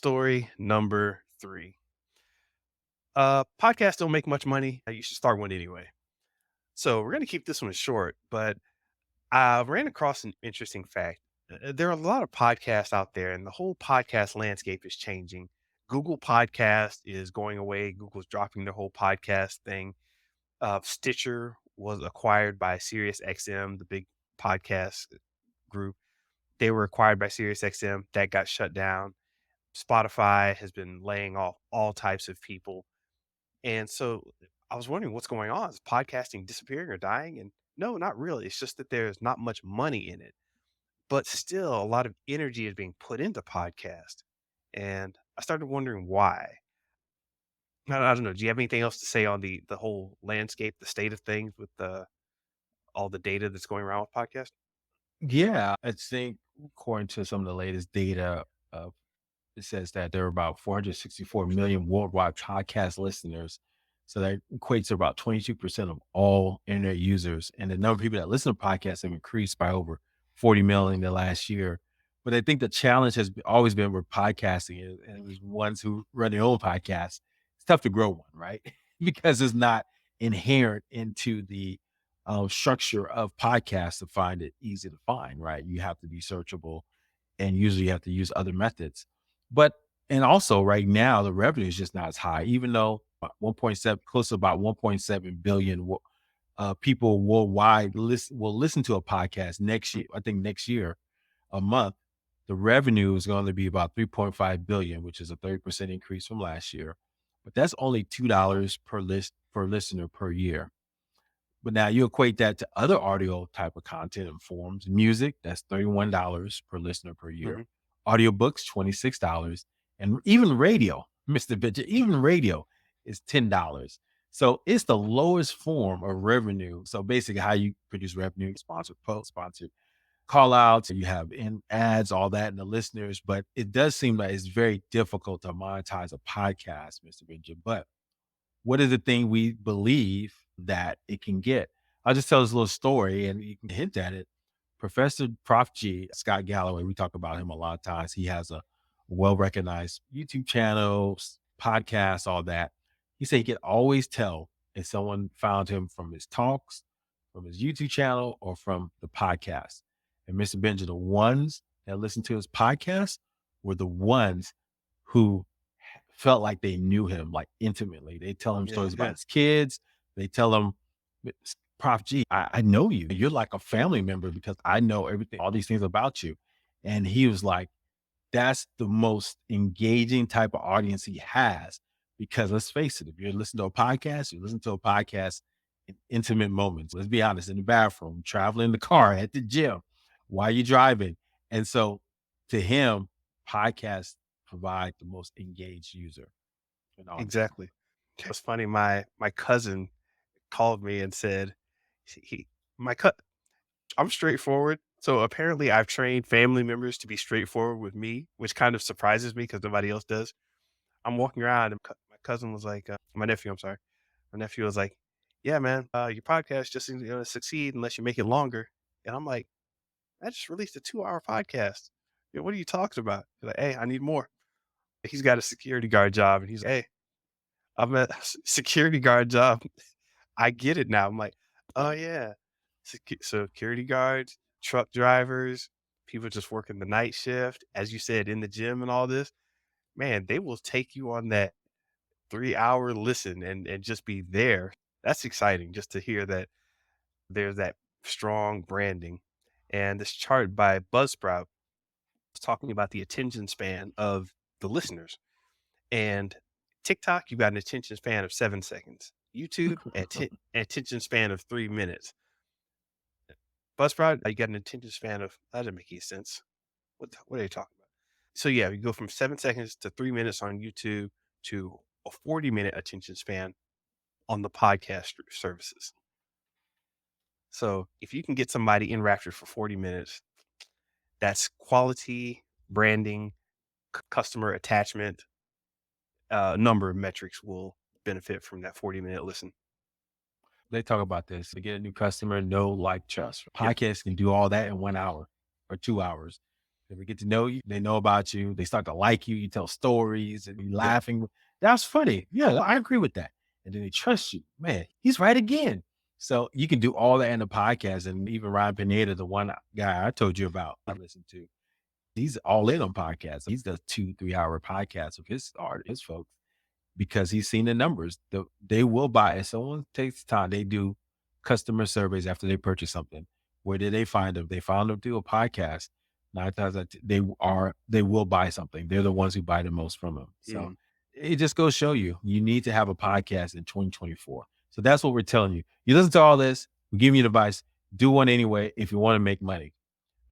Story number 3. Podcasts don't make much money. You should start one anyway. So we're going to keep this one short, but I ran across an interesting fact. There are a lot of podcasts out there, and the whole podcast landscape is changing. Google Podcast is going away. Google's dropping their whole podcast thing. Stitcher was acquired by SiriusXM, the big podcast group. They were acquired by SiriusXM. That got shut down. Spotify has been laying off all types of people. And so I was wondering what's going on. Is podcasting disappearing or dying? And no, not really. It's just that there's not much money in it, but still a lot of energy is being put into podcast. And I started wondering why. I don't know. Do you have anything else to say on the whole landscape, the state of things with all the data that's going around with podcast? Yeah, I think according to some of the latest data, uh, it says that there are about 464 million worldwide podcast listeners. So that equates to about 22% of all internet users. And the number of people that listen to podcasts have increased by over 40 million in the last year. But I think the challenge has always been with podcasting and it was ones who run their own podcasts. It's tough to grow one, right? Because it's not inherent into the structure of podcasts to find it easy to find, right? You have to be searchable and usually you have to use other methods. But and also right now the revenue is just not as high, even though 1.7 close to about 1.7 billion people worldwide will listen to a podcast next year. I think next year, a month, the revenue is going to be about 3.5 billion, which is a 30% increase from last year. But that's only $2 per listener per year. But now you equate that to other audio type of content and forms. Music, that's $31 per listener per year. Hmm. Audiobooks, $26. And even radio, Mr. Benja, even radio is $10. So it's the lowest form of revenue. So basically how you produce revenue, sponsored posts, sponsored call outs, you have in ads, all that, and the listeners. But it does seem like it's very difficult to monetize a podcast, Mr. Benja. But what is the thing we believe that it can get? I'll just tell this little story and you can hint at it. Professor Prof G, Scott Galloway, we talk about him a lot of times. He has a well recognized YouTube channel, podcast, all that. He said he could always tell if someone found him from his talks, from his YouTube channel, or from the podcast. And Mr. Benja, the ones that listened to his podcast were the ones who felt like they knew him like intimately. They tell him Yeah, stories about yeah. his kids. They tell him, Prof G, I know you. You're like a family member because I know everything, all these things about you. And he was like, that's the most engaging type of audience he has. Because let's face it, if you're listening to a podcast, you listen to a podcast in intimate moments. Let's be honest, in the bathroom, traveling in the car, at the gym, while you're driving. And so to him, podcasts provide the most engaged user and audience. Exactly. It was funny. My cousin called me and said he my cut. I'm straightforward. So apparently I've trained family members to be straightforward with me, which kind of surprises me because nobody else does. I'm walking around and my cousin was like, my nephew, I'm sorry. My nephew was like, yeah, man, your podcast just isn't going to succeed unless you make it longer. And I'm like, I just released a 2-hour podcast. Yeah, what are you talking about? He's like, hey, I need more. He's got a security guard job. And he's like, hey, I'm at a security guard job. I get it now. I'm like, oh yeah, security guards, truck drivers, people just working the night shift, as you said, in the gym and all this. Man, they will take you on that 3-hour listen and just be there. That's exciting just to hear that there's that strong branding. And this chart by Buzzsprout is talking about the attention span of the listeners. And TikTok, you got an attention span of 7 seconds. YouTube, attention span of 3 minutes. Buzzsprout, you got an attention span of that doesn't make any sense. What are you talking about? So yeah, you go from 7 seconds to 3 minutes on YouTube to a 40-minute attention span on the podcast services. So if you can get somebody in Rapture for 40 minutes, that's quality, branding, customer attachment, number of metrics will benefit from that 40-minute listen. They talk about this to get a new customer, know, like, trust. Yep. Podcasts can do all that in 1 hour or 2 hours. They get to know you. They know about you. They start to like you. You tell stories and you Yep. laughing. That's funny. Yeah, I agree with that. And then they trust you. Man, he's right again. So you can do all that in the podcast. And even Ryan Pineda, the one guy I told you about, I listened to, he's all in on podcasts. He's does 2, 3 hour podcasts with his art, his folks, because he's seen the numbers. They will buy it. Someone takes time. They do customer surveys after they purchase something. Where did they find them? They found them through a podcast. 9 times they will buy something. They're the ones who buy the most from them. So Mm. it just goes show you need to have a podcast in 2024. So that's what we're telling you. You listen to all this, we're giving you advice. Do one anyway if you want to make money.